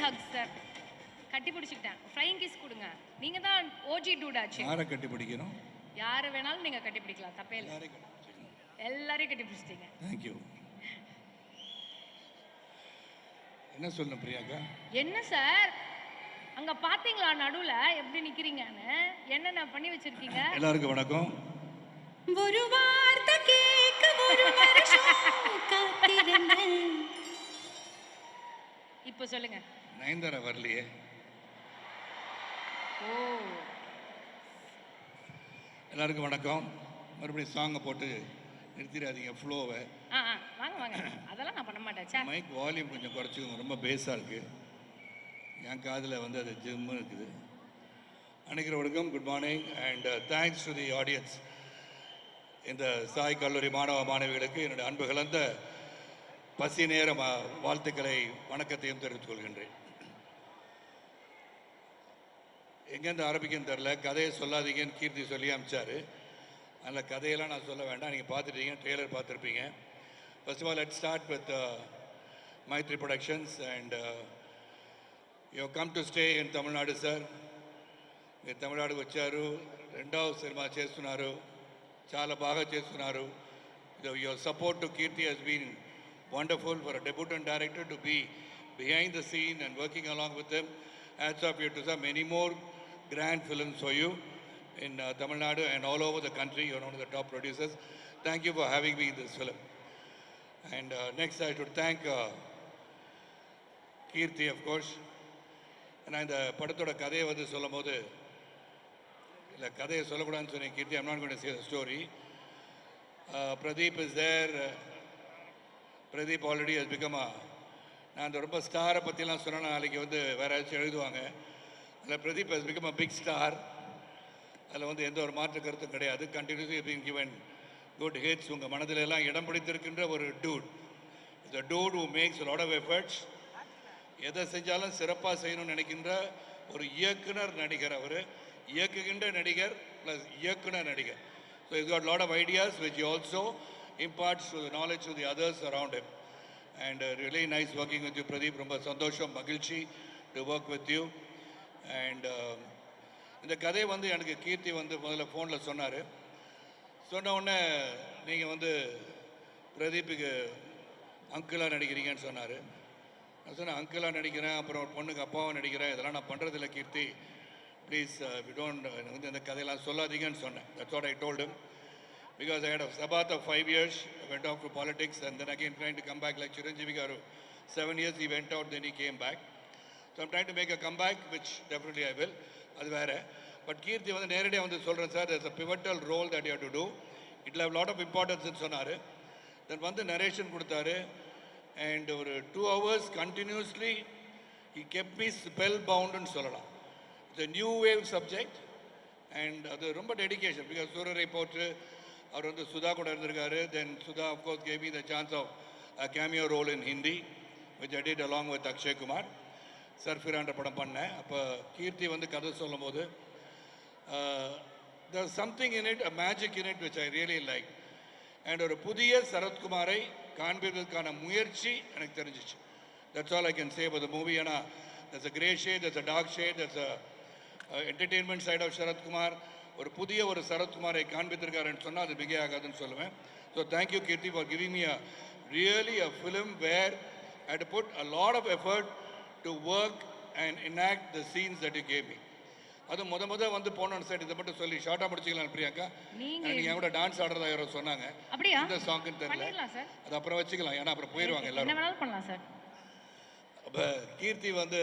Haq sir. கட்டி பிடிச்சிக்கிட்டேன். Flying kiss கொடுங்க. நீங்க தான் ஓஜி டூடாச்சு. யாரை கட்டி பிடிக்கணும்? யாரை வேணாலும் நீங்க கட்டி பிடிக்கலாம், தப்பே இல்லை. எல்லாரையும் கட்டி பிடிச்சிட்டீங்க. தேங்க்யூ. என்ன சொல்லணும் பிரியாக்கா? என்ன சார் அங்க பாத்தீங்களா நடுவுல எப்படி நிக்கிறீங்கன்னு? என்னென்ன பண்ணி வச்சிருக்கீங்க? எல்லாருக்கும் வணக்கம். ஒரு வார்த்தை கேட்க ஒரு வருஷம் காத்திருந்தேன். இப்போ சொல்லுங்க. நயன்தாரா வரலையே. ஓ, எல்லாருக்கும் வணக்கம். மறுபடியும் சாங்கை போட்டு நிறுத்திடாதீங்க ஃப்ளோவை. வாங்க வாங்க, அதெல்லாம் நான் பண்ண மாட்டேன். மைக் வால்யூம் கொஞ்சம் குறைச்சிக்கோங்க, ரொம்ப பேஸாக இருக்குது. என் காதில் வந்து அது ஜிம்மு இருக்குது. அனைவரும் வணக்கம், good morning and thanks to the audience. இந்த சாய் கல்லூரி மாணவ மாணவிகளுக்கு என்னுடைய அன்பு கலந்த பசி நேர வாழ்த்துக்களை வணக்கத்தையும் தெரிவித்துக் கொள்கின்றேன். எங்கேருந்து ஆரம்பிக்கன்னு தெரில. கதையை சொல்லாதீங்கன்னு கீர்த்தி சொல்லி அனுப்பிச்சாரு. அதில் கதையெல்லாம் நான் சொல்ல வேண்டாம், நீங்கள் பார்த்துட்டீங்க, ட்ரெய்லர் பார்த்துருப்பீங்க. First of all let's start with Maithri productions and you come to stay in Tamil Nadu sir. మీరు తమిళనాడుకు వచ్చారు, రెండవ సినిమా చేస్తున్నారు, చాలా బాగా చేస్తున్నారు. Your support to Keerthi Hess been wonderful for a debutant director to be behind the scene and working along with them. Hats off to some many more grand films for you in Tamil Nadu and all over the country. You're one of the top producers. Thank you for having me in this film. And next I should thank Kirti, of course. நான் இந்த படத்தோட கதையை வந்து சொல்லும் போது, இல்லை கதையை சொல்லக்கூடாதுன்னு சொன்னேன் கீர்த்தி. I'm not going to say the story. Pradeep is there. Pradeep already has become நான் அந்த ரொம்ப ஸ்டாரை பற்றிலாம் சொன்னால் நாளைக்கு வந்து வேறு ஏதாச்சும் எழுதுவாங்க. அதில் Pradeep has become a big star. அதில் வந்து எந்த ஒரு மாற்று கருத்தும் கிடையாது. Continuously been given good hits. உங்கள் மனதில் எல்லாம் இடம் பிடித்திருக்கின்ற ஒரு dude. the dude who makes a lot of efforts. எதை செஞ்சாலும் சிறப்பாக செய்யணும்னு நினைக்கின்ற ஒரு இயக்குனர் நடிகர். அவர் இயக்குகின்ற நடிகர் ப்ளஸ் இயக்குனர் நடிகர். So he's got a lot of ideas which he also imparts to the knowledge to the others around him. And really nice working with you, Pradeep. ரொம்ப சந்தோஷம், மகிழ்ச்சி to work with you. And இந்த கதை வந்து எனக்கு கீர்த்தி வந்து முதல்ல ஃபோனில் சொன்னார். சொன்ன உடனே நீங்கள் வந்து பிரதீப்புக்கு அங்கிளாக நடிக்கிறீங்கன்னு சொன்னார். நான் சொன்னேன் அங்கிளாக நடிக்கிறேன், அப்புறம் ஒரு பொண்ணுக்கு அப்பாவும் நடிக்கிறேன், இதெல்லாம் நான் பண்ணுறதில்ல கீர்த்தி, ப்ளீஸ் வி டோன்ட் வந்து இந்த கதையெல்லாம் சொல்லாதீங்கன்னு சொன்னேன். That's what I told him. Because I had a sabath of 5 years, I went off to politics and then again trying to come back like Chiranjeevi Garu. 7 years he went out, then he came back. So I'm trying to make a comeback, which definitely I will. அது வேறு. But கீர்த்தி வந்து நேரடியாக வந்து சொல்கிறேன் sir, there's a pivotal role that you have to do. It will have a lot of importanceன்னு சொன்னார். தென் வந்து narration கொடுத்தாரு. And ஒரு 2 hours continuously he kept me spell boundன்னு சொல்லலாம். It's a new wave subject and அது ரொம்ப டெடிக்கேஷன். பிகாஸ் சூரரை போட்டு அவர் வந்து சுதா கூட இருந்திருக்காரு. Then Sudha of course gave me the chance of a cameo role in Hindi which I did along with Akshay Kumar. சர்ஃபிரான்ற படம் பண்ணேன். அப்போ கீர்த்தி வந்து கதை சொல்லும் போது there something in it, a magic in it which I really like. And ஒரு புதிய சரத்குமாரை காண்பிப்பதற்கான முயற்சி எனக்கு தெரிஞ்சிச்சு. That's all I can say about the movie. ஏன்னா there's a grey shade, there's a dark shade, there's a entertainment side of Sarathkumar. ஒரு புதிய ஒரு சரத்குமாரை காண்பித்திருக்காருன்னு சொன்னால் அது மிக ஆகாதுன்னு சொல்லுவேன். So thank you Keerthy for giving me really a film where I to put a lot of effort to work and enact the scenes that you gave me. அது முத வந்து போனோன்னு சைடு இதை மட்டும் சொல்லி ஷார்ட்டாக முடிச்சிக்கலாம் பிரியாக்கா. நீங்கள் என் கூட டான்ஸ் ஆடுறதா யாரோ சொன்னாங்க. இந்த சாங்குன்னு தெரியல, அது அப்புறம் வச்சுக்கலாம், ஏன்னா அப்புறம் போயிடுவாங்க எல்லாரும். அப்போ கீர்த்தி வந்து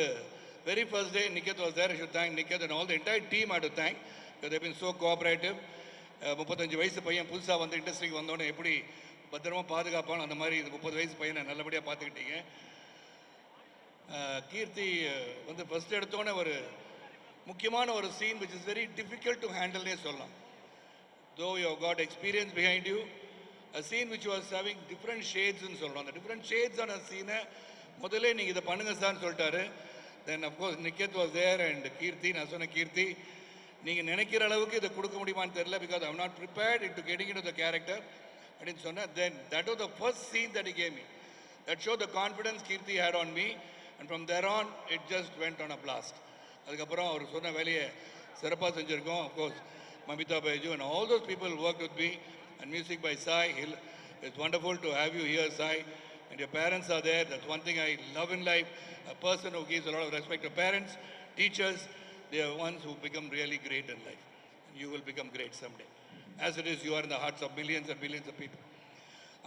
very first day Niket was there. I should thank Niket and all the entire team. I had to thank because they've been so cooperative. 35 வயசு பையன் புதுசாக வந்து இண்டஸ்ட்ரிக்கு வந்தோடனே எப்படி பத்திரமா பாதுகாப்பான அந்த மாதிரி இது 30 வயசு பையனை நல்லபடியாக பார்த்துக்கிட்டீங்க. கீர்த்தி வந்து ஃபர்ஸ்ட் எடுத்தோன்னே ஒரு முக்கியமான ஒரு scene which is very difficult to handle சொல்லலாம். Though you have got experience behind you, a scene which was having different shades ன்னு சொல்கிறோம். அந்த different shades ஆன சீனை முதல்ல நீங்கள் இதை பண்ணுங்க சார்னு சொல்லிட்டாரு. Then of course Niketh was there and Keerthy. நான் சொன்ன கீர்த்தி நீங்கள் நினைக்கிற அளவுக்கு இதை கொடுக்க முடியுமான்னு தெரியல, because I am not prepared into getting into the character அப்படின்னு சொன்னேன். Then that was the first scene that he gave me. That show the confidence Keerthy had on me and from there on it just went on a blast. அதுக்கப்புறம் அவர் சொன்ன வேலையை சிறப்பாக செஞ்சுருக்கோம். Of course Mamitha Baiju and all those people worked with me, and music by Sai. It's wonderful to have you here, Sai, and your parents are there. That's one thing I love in life, a person who gives a lot of respect to parents, teachers. They are ones who become really great in life, and you will become great someday. As it is, you are in the hearts of millions and millions of people.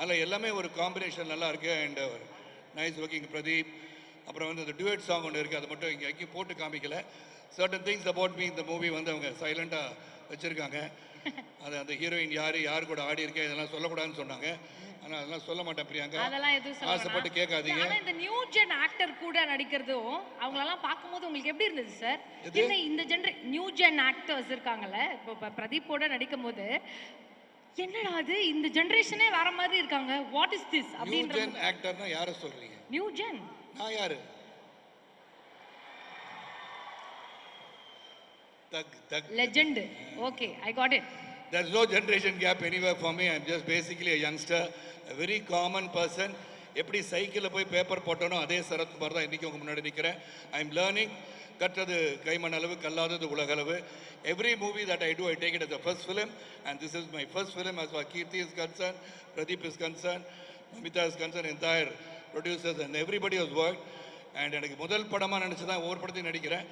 அதில் எல்லாமே ஒரு combination நல்லா இருக்குது. And nice working Pradeep. அப்புறம் வந்து அந்த டுவேட் song ஒன்று இருக்குது, அதை மட்டும் இங்கே எங்கேயும் போட்டு காமிக்கல. சர்டன் திங்ஸ் அபவுட் மீ இந்த மூவி வந்து அவங்க சைலண்டாக வச்சுருக்காங்க. அது அந்த ஹீரோயின் யார் கூட ஆடி இருக்கேன் இதெல்லாம் சொல்லக்கூடாதுன்னு சொன்னாங்க. ஆனால் அதெல்லாம் சொல்ல மாட்டேன் பிரியாங்க, அதெல்லாம் எதுவும் ஆசைப்பட்டு கேட்காதீங்க. ஆனா இந்த நியூ ஜென் ஆக்டர் கூட நடிக்கிறதும் அவங்களெல்லாம் பார்க்கும்போது உங்களுக்கு எப்படி இருந்தது சார்? என்ன இந்த நியூ ஜென் ஆக்டர்ஸ் இருக்காங்கல்ல, இப்போ பிரதீப்போட நடிக்கும் போது என்னடா அது இந்த ஜெனரேஷனே வேற மாதிரி இருக்காங்க, what is this new gen ஆக்டர்னா யாரை சொல்றீங்க? நியூ ஜென் நான் யாரு? legend. Okay, I got it. There's no generation gap anywhere for me. I'm just basically a youngster, a very common person. எப்படி சைக்கிளில் போய் பேப்பர் போட்டனோ அதே சரத்குமார் தான் இன்றைக்கி உங்க முன்னாடி நிற்கிறேன். I am learning. கற்றது கைமண் அளவு, கல்லாதது உலகளவு. Every movie that I do, I take it as a first film, and this is my first film as far as Kirti is concerned, Pradeep is concerned, Mamita is concerned, entire producers and everybody has worked. And எனக்கு முதல் படமாக நினச்சி தான் ஒவ்வொரு படத்தையும் நடிக்கிறேன்.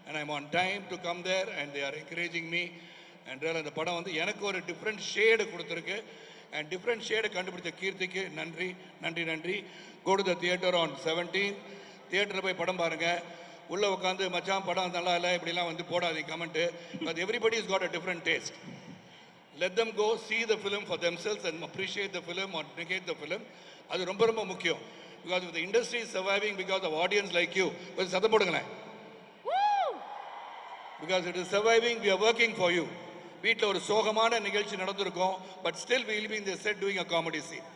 And I'm on time to come there, and they are encouraging me. And அந்த படம் வந்து எனக்கு ஒரு டிஃப்ரெண்ட் ஷேடு கொடுத்துருக்கு. அண்ட் டிஃப்ரெண்ட் ஷேடு கண்டுபிடிச்ச கீர்த்திக்கு நன்றி நன்றி நன்றி. Go to the theatre on 17th. தியேட்டரில் போய் படம் பாருங்கள். உள்ளே உட்காந்து மச்சான் படம் நல்லா இல்லை இப்படிலாம் வந்து போடாதீங்க comment. But everybody is got a different taste. Let them go see the film for themselves and appreciate the film or negate the film. அது ரொம்ப ரொம்ப முக்கியம். Because if the industry is surviving because of audience like you, கொஞ்சம் சத்தம் போடுங்களேன். Because it is surviving, we are working for you. வீட்டில் ஒரு சோகமான நிகழ்ச்சி நடந்திருக்கும், but still we will be in the set doing a comedy scene.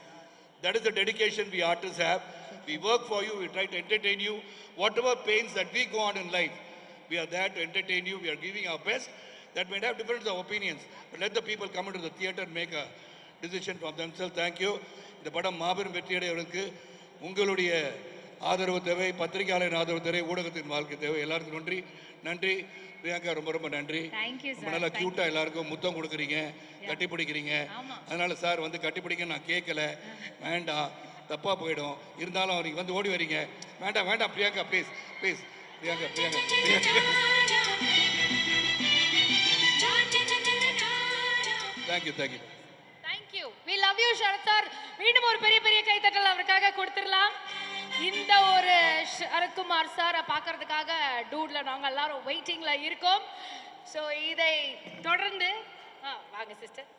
That is the dedication we artists have. We work for you, we try to entertain you. Whatever pains that we go on in life, we are there to entertain you. We are giving our best. That may have difference of opinions, but let the people come into the theatre and make a decision for themselves. Thank you. இந்த படம் மாபெரும் வெற்றியடைவதற்கு உங்களுடைய ஆதரவு தேவை, பத்திரிகையாளரின் ஆதரவு தேவை, ஊடகத்தின் வாழ்க்கை தேவை. எல்லாருக்கும் நன்றி நன்றி. பிரியங்கா ரொம்ப ரொம்ப நன்றி. ரொம்ப நல்லா க்யூட்டாக எல்லாருக்கும் முத்தம் கொடுக்குறீங்க, கட்டி பிடிக்கிறீங்க. அதனால சார் வந்து கட்டி பிடிக்க நான் கேட்கல, வேண்டாம் தப்பாக போயிடும். இருந்தாலும் அவருக்கு வந்து ஓடி வரீங்க. வேண்டாம் வேண்டாம் Priyanka please please. Priyanka Priyanka thank you thank you thank you. We love you Sarath sir. மீண்டும் ஒரு பெரிய பெரிய கைத்தட்டல் அவருக்காக கொடுத்துடலாம். இந்த ஒரு சரத்குமார் சாரை பார்க்கறதுக்காக டூட்ல நாங்கள் எல்லாரும் வெயிட்டிங்ல இருக்கோம். ஸோ இதை தொடர்ந்து வாங்க சிஸ்டர்.